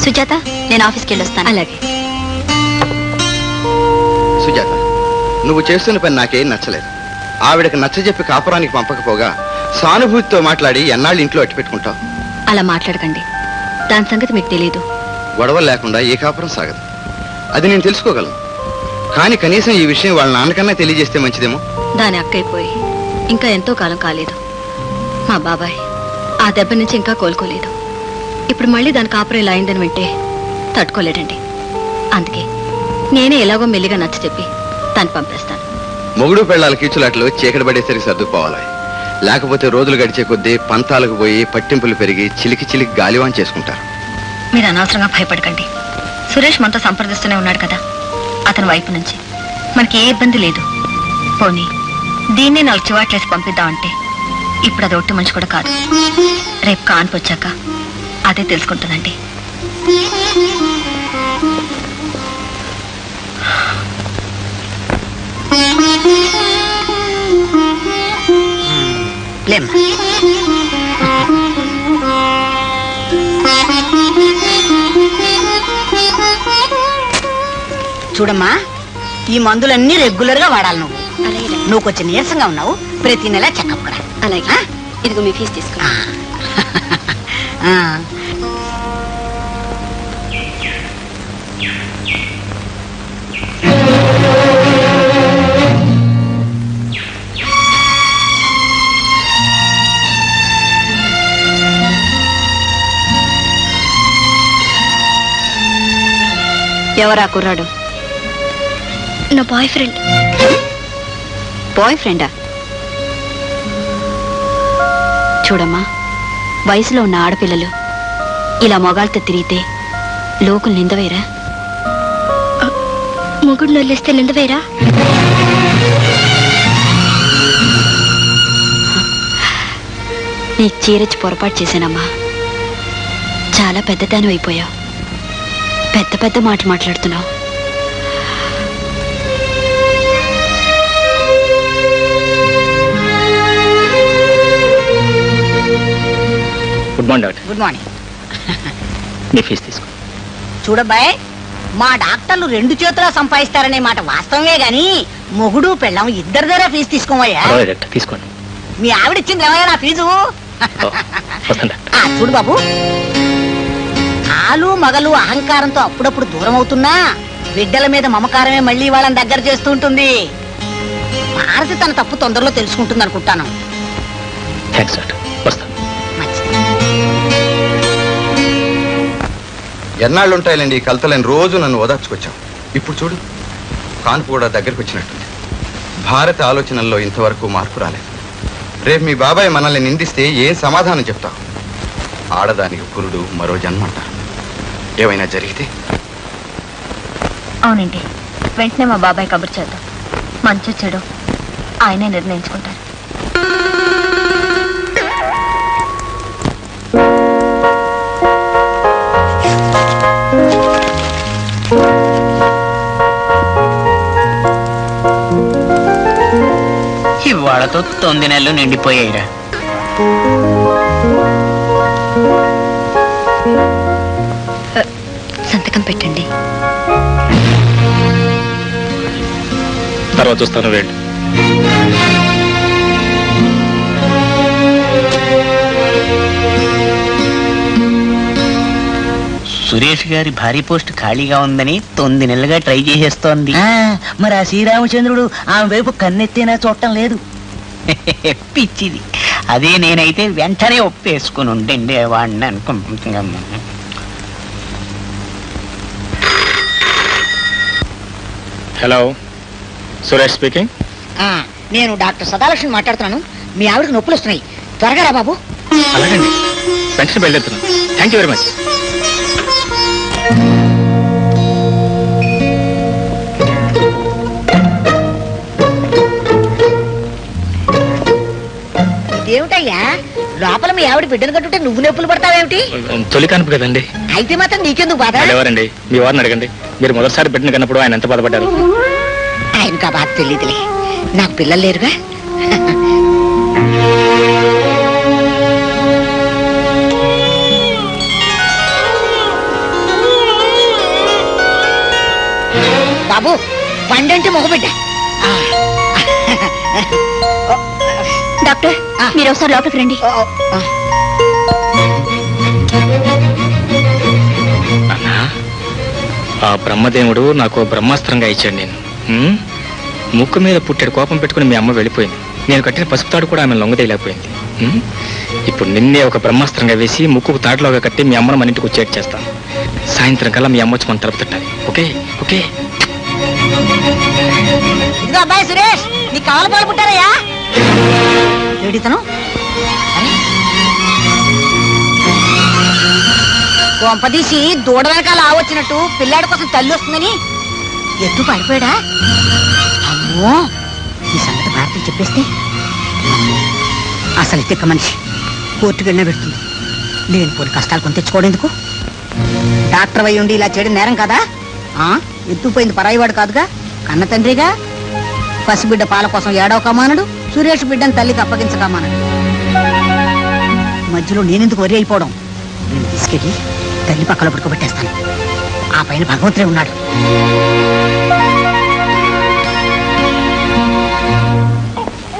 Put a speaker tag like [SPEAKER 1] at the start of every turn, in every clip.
[SPEAKER 1] సుజాత, నేను ఆఫీస్కి వెళ్ళొస్తాను. అలాగే.
[SPEAKER 2] సుజాత, నువ్వు చేస్తున్న పని నాకేం నచ్చలేదు. ఆవిడకి నచ్చజెప్పి కాపురానికి పంపకపోగా సానుభూతితో మాట్లాడి ఎన్నాళ్ళు ఇంట్లో అట్టి పెట్టుకుంటావు?
[SPEAKER 1] అలా మాట్లాడకండి. దాని సంగతి మీకు తెలియదు.
[SPEAKER 2] గొడవలు లేకుండా ఏ కాపురం సాగదు. అది నేను తెలుసుకోగలను. కానీ కనీసం ఈ విషయం వాళ్ళ నాన్నకన్నా తెలియజేస్తే మంచిదేమో.
[SPEAKER 1] దాని అక్కైపోయి ఇంకా ఎంతో కాలం కాలేదు. మా బాబాయ్ ఆ దెబ్బ నుంచి ఇంకా కోలుకోలేదు. ఇప్పుడు మళ్ళీ దాని కాపురం ఇలా అయిందని వింటే తట్టుకోలేడండి. అందుకే నేనే ఎలాగో మెల్లిగా నచ్చ చెప్పి దాన్ని పంపేస్తాను.
[SPEAKER 2] మొగుడు పెళ్ళాల కీచులాట్లు చీకటి పడేసరికి సర్దుకోవాలి. లేకపోతే రోజులు గడిచే కొద్దీ పంతాలకు పోయి పట్టింపులు పెరిగి చిలికి చిలికి గాలివాన్ చేసుకుంటారు.
[SPEAKER 1] మీరు అనవసరంగా భయపడకండి. సురేష్ మనతో సంప్రదిస్తూనే ఉన్నాడు కదా. అతని వైపు నుంచి మనకి ఏ ఇబ్బంది లేదు. పోనీ దీన్నే 4 చివాట్లేసి పంపిద్దామంటే ఇప్పుడు అది ఒట్టి మనిషి కూడా కాదు. రేపు కాన్పు వచ్చాక అదే తెలుసుకుంటుందండి.
[SPEAKER 3] చూడమ్మా, ఈ మందులన్నీ రెగ్యులర్ గా వాడాలి. నువ్వు కొంచెం నీరసంగా ఉన్నావు. ప్రతి నెల చెకప్ రా.
[SPEAKER 1] అలాగే. ఇదిగో మీ ఫీజు తీసుకో. ఎవరా కుర్రాడు? నా బాయ్ ఫ్రెండ్. బాయ్ ఫ్రెండా? చూడమ్మా, వయసులో ఉన్న ఆడపిల్లలు ఇలా మొగాళ్ళతో తిరిగితే లోకులు నిందవేరా? మొగుడు నల్లేస్తే నిందవేరా? నీ చీరచ్చి పొరపాటు చేశానమ్మా. చాలా పెద్దదాని అయిపోయావు. పెద్ద పెద్ద మాట మాట్లాడుతున్నావు.
[SPEAKER 4] Good morning doctor.
[SPEAKER 3] Good morning.
[SPEAKER 4] మీ ఫీజు తీసుకో.
[SPEAKER 3] చూడబ్బాయ్, మా డాక్టర్లు 2 చేతులా సంపాదిస్తారనే మాట వాస్తవమే గాని మొగుడు పెళ్ళం ఇద్దరి దగ్గర ఫీజు తీసుకోమయ్యా.
[SPEAKER 4] తీసుకోండి.
[SPEAKER 3] మీ ఆవిడ ఇచ్చింది ఏమయ్యా నా ఫీజు? చూడు బాబు, ఆలు మగలు అహంకారంతో అప్పుడప్పుడు దూరం అవుతున్నా బిడ్డల మీద మమకారమే మళ్ళీ వాళ్ళని దగ్గర చేస్తూ ఉంటుంది. మానసి తన తప్పు తొందరలో తెలుసుకుంటుంది అనుకుంటాను.
[SPEAKER 2] ఎన్నాళ్ళు ఉంటాయిలేండి ఈ కలతలని. రోజు నన్ను ఓదార్చుకొచ్చావు. ఇప్పుడు చూడు, కాన్పు కూడా దగ్గరకు వచ్చినట్టుంది. భారత ఆలోచనల్లో ఇంతవరకు మార్పు రాలేదు. రేపు మీ బాబాయ్ మనల్ని నిందిస్తే ఏం సమాధానం చెప్తావు? ఆడదానికి పురుడు మరో జన్మ అంటారు. ఏమైనా జరిగితే?
[SPEAKER 1] అవునండి, వెంటనే మా బాబాయ్ కబురు చేద్దాం. మంచి చెడు ఆయనే నిర్ణయించుకుంటారు.
[SPEAKER 5] ఇవాళతో 9 నెలలు నిండిపోయాయిరా.
[SPEAKER 1] సంతకం పెట్టండి.
[SPEAKER 4] తర్వాత చూస్తాను. వెళ్ళి
[SPEAKER 5] సురేష్ గారి భారీ పోస్ట్ ఖాళీగా ఉందని 9 నెలలుగా ట్రై చేసేస్తోంది.
[SPEAKER 3] మరి ఆ శ్రీరామచంద్రుడు ఆమె వైపు కన్నెత్తేనా చూడటం లేదు.
[SPEAKER 5] పిచ్చిది. అదే నేనైతే వెంటనే ఒప్పేసుకుని ఉండేవాడిని అనుకుంటున్నాను.
[SPEAKER 4] Hello, Suresh speaking.
[SPEAKER 3] నేను డాక్టర్ సదాలక్ష్మి మాట్లాడుతున్నాను. మీ ఆవిడకి నొప్పులు వస్తున్నాయి. త్వరగా రా బాబు.
[SPEAKER 4] అలాగండి, వెంటనే బయలుదేరుతున్నాను. Thank you very much.
[SPEAKER 3] ఇదేమిటయ్యా, లోపల మీ ఆవిడ బిడ్డను కట్టుంటే నువ్వు నొప్పులు పడతావేమిటి?
[SPEAKER 4] తొలి కాన్పు కదండి.
[SPEAKER 3] అయితే మాత్రం నీకెందుకు బాధ?
[SPEAKER 4] ఎవరండి? మీ వారిని అడగండి. మీరు మొదటిసారి బిడ్డను కన్నప్పుడు ఆయన ఎంత బాధపడ్డారు?
[SPEAKER 3] ఆయనకు ఆ బాధ తెలియదులే. నాకు పిల్లలు లేరుగా. బాబు పండంటి మొగబిడ్డ
[SPEAKER 1] డాక్టర్ మీరు ఒకసారి లోపలికి రండి.
[SPEAKER 4] అన్నా ఆ బ్రహ్మదేవుడు నాకు బ్రహ్మాస్త్రంగా ఇచ్చాడు నేను. ముక్కు మీద పుట్టాడు కోపం పెట్టుకుని మీ అమ్మ వెళ్ళిపోయింది. నేను కట్టిన పసుపు తాడు కూడా ఆమె లొంగదేయలేకపోయింది. ఇప్పుడు నిన్నే ఒక బ్రహ్మాస్త్రంగా వేసి ముక్కుకు తాడులోగా కట్టి మీ అమ్మను మన ఇంటికి వచ్చేటి చేస్తాను. సాయంత్రం కల్లా మీ అమ్మ వచ్చి మన తలుపు తట్టాలి. Okay okay.
[SPEAKER 3] ఇదిగో అబ్బాయి సురేష్, నీ కాలు పాలు పుట్టారయ్యా. ఏడితను కొంపదీసి దూడ వెనకాల ఆవచ్చినట్టు పిల్లాడి కోసం తల్లి వస్తుందని ఎత్తు పడిపోయాడా? అమ్మో, ఈ సంగతి భారతి చెప్పేస్తే అసలు తిక్క మనిషి కోర్టుకు వెళ్ళినా పెడుతుంది. లేనిపోని కష్టాలు కొని తెచ్చుకోవడం ఎందుకు? డాక్టర్ అయి ఉండి ఇలా చేయడం నేరం కదా? ఎత్తుపోయింది పరాయివాడు కాదుగా, కన్న తండ్రిగా. పసిబిడ్డ పాల కోసం ఏడవకమానడు, సురేష్ బిడ్డను తల్లికి అప్పగించకమానడు. మధ్యలో నేనెందుకు వరి అయిపోవడం? నేను తీసుకెళ్ళి తల్లి పక్కన పడుకోబెట్టేస్తాను. ఆ పైన భగవంతుడే ఉన్నాడు.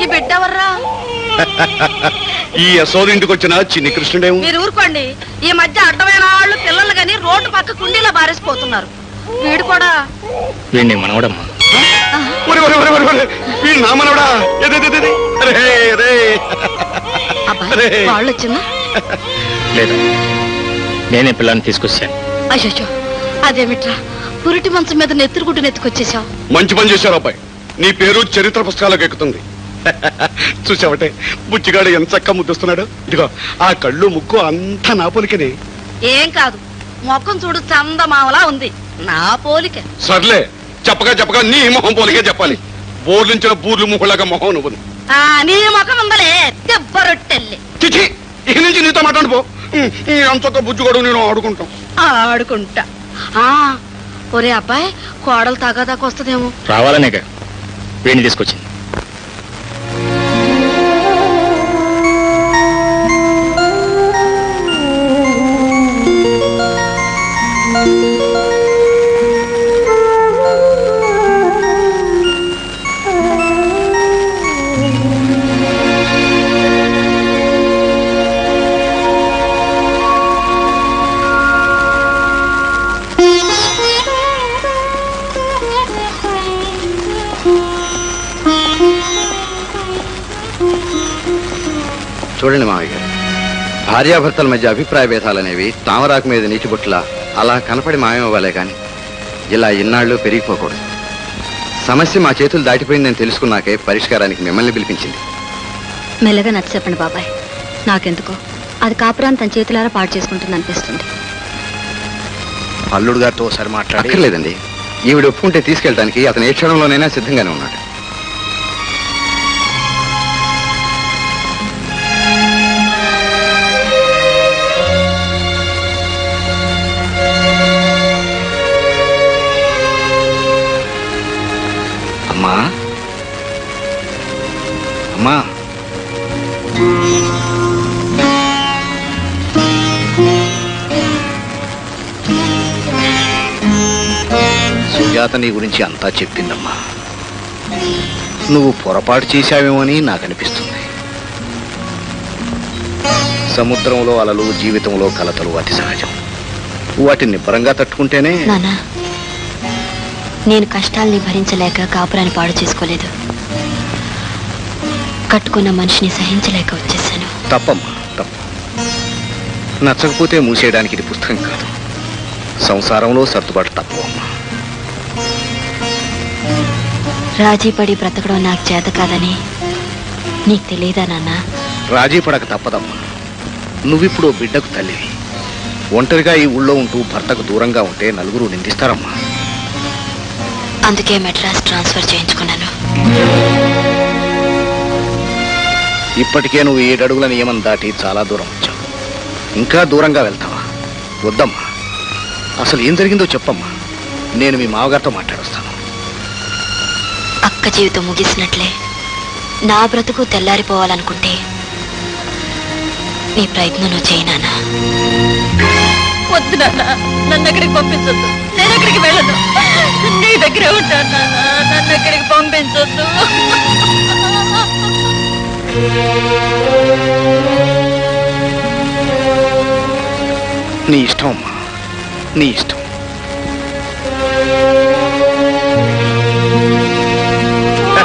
[SPEAKER 6] ఈ బిడ్డ ఎవర్రా?
[SPEAKER 7] ఈ యశోదింటికి వచ్చిన చిన్ని కృష్ణుడేమో.
[SPEAKER 6] మీరు ఊరుకోండి. ఈ మధ్య అడ్డమైన వాళ్ళు పిల్లలు గాని రోడ్డు పక్క కుండీలా బారేసిపోతున్నారు. వీడు కూడా
[SPEAKER 4] వీడిని మనవడమ్మా.
[SPEAKER 7] నా మనవడా?
[SPEAKER 6] అబ్బాయి వాళ్ళు వచ్చిందా?
[SPEAKER 4] లేదా నేనే పిల్లాన్ని తీసుకొచ్చాను.
[SPEAKER 6] అయ్యో అదేమిట్రా, పురిటి మంచం మీద నెత్తురుగుడ్డు నెత్తుకొచ్చేసావు.
[SPEAKER 7] మంచి పని చేశారు అబ్బాయి. నీ పేరు చరిత్ర పుస్తకాలకు ఎక్కుతుంది. చూసావటే బుచ్చిగాడు ఎంత చక్కగా ముద్దుస్తున్నాడు. ఇదిగో ఆ కళ్ళు ముక్కు అంతా నా పోలికనే.
[SPEAKER 6] ఏం కాదు, మొక్కం చూడు చందమామలా ఉంది. నా పోలిక.
[SPEAKER 7] సర్లే, చెప్పగా నీ మొహం పోలికే చెప్పాలి. బోర్లించిన బూర్లు ముహులాగా మొహం నువ్వు.
[SPEAKER 6] నీ ముఖం ఉందలే దెబ్బరొట్టెల్లి.
[SPEAKER 7] చిచి, ఇక నుంచి నీతో మాట్లాడిపో. అంతొక్క బుజ్జిగాడు నేను ఆడుకుంటాం.
[SPEAKER 6] ఆడుకుంటా. ఒరే అబ్బాయి, కోడలు తగాదాకా వస్తుందేమో.
[SPEAKER 4] రావాలనేగా వీడిని తీసుకొచ్చింది.
[SPEAKER 2] చూడండి మావయ్య గారు, భార్యాభర్తల మధ్య అభిప్రాయ భేదాలనేవి తామరాకు మీద నీటిబుట్ల అలా కనపడి మాయమవ్వాలే కానీ ఇలా ఇన్నాళ్ళు పెరిగిపోకూడదు. సమస్య మా చేతులు దాటిపోయిందని తెలుసుకున్నాకే పరిష్కారానికి మిమ్మల్ని పిలిపించింది.
[SPEAKER 1] మెల్లగా నచ్చ చెప్పండి బాబాయ్. నాకెందుకో అది కాపురాన్ని తన చేతులారా పాడు చేసుకుంటుంది అనిపిస్తుంది.
[SPEAKER 8] అల్లుడు గారితో ఒకసారి మాట్లాడి.
[SPEAKER 2] అక్కర్లేదండి, ఈవిడ ఒప్పుకుంటే తీసుకెళ్ళడానికి అతను ఏ క్షణంలోనైనా సిద్ధంగానే ఉన్నాడు.
[SPEAKER 8] అమ్మా అమ్మా, సుజాత నీ గురించి అంతా చెప్పిందమ్మా. నువ్వు పొరపాటు చేశావేమని నాకు అనిపిస్తుంది. సముద్రంలో అలలు, జీవితంలో కలతలు అతి సహజం. వాటిని నిబ్బరంగా తట్టుకుంటేనే.
[SPEAKER 1] నానా, నేను కష్టాల్ని భరించలేక కాపురాన్ని పాడు చేసుకోలేదు. కట్టుకున్న మనిషిని సహించలేక వచ్చేసాను.
[SPEAKER 8] తప్పమ్మా, తప్పు. నచ్చకపోతే మూసేయడానికి ఇది పుస్తకం కాదు. సంసారంలో సర్దుబాటు తప్పవమ్మా.
[SPEAKER 1] రాజీ పడి బ్రతకడం నాకు చేత కాదని నీకు తెలియదా నాన్న?
[SPEAKER 8] రాజీ పడక తప్పదమ్మా. నువ్విప్పుడు బిడ్డకు తల్లివి. ఒంటరిగా ఈ ఊళ్ళో ఉంటూ భర్తకు దూరంగా ఉంటే నలుగురు నిందిస్తారమ్మా.
[SPEAKER 1] అందుకే మెడ్రాస్ ట్రాన్స్ఫర్ చేయించుకున్నాను.
[SPEAKER 8] ఇప్పటికే నువ్వు 7 అడుగుల నియమం దాటి చాలా దూరం వచ్చావు. ఇంకా దూరంగా వెళ్తావా? వద్దమ్మా. అసలు ఏం జరిగిందో చెప్పమ్మా. నేను మీ మామగారితో మాట్లాడొస్తాను.
[SPEAKER 1] అక్క జీవితం ముగిసినట్లే నా బ్రతుకు తెల్లారిపోవాలనుకుంటే నీ ప్రయత్నం నువ్వు చేయి నాన్న.
[SPEAKER 6] వద్దు నాన్న, నన్ను ఎక్కడికి పంపించొద్దు. నేను ఎక్కడికి వెళ్ళదు. నీ దగ్గర
[SPEAKER 1] దగ్గరే ఉంటాను నాన్న. నన్ను ఎక్కడికి పంపించొద్దు.
[SPEAKER 8] నీ ఇష్టం అమ్మా, నీ ఇష్టం.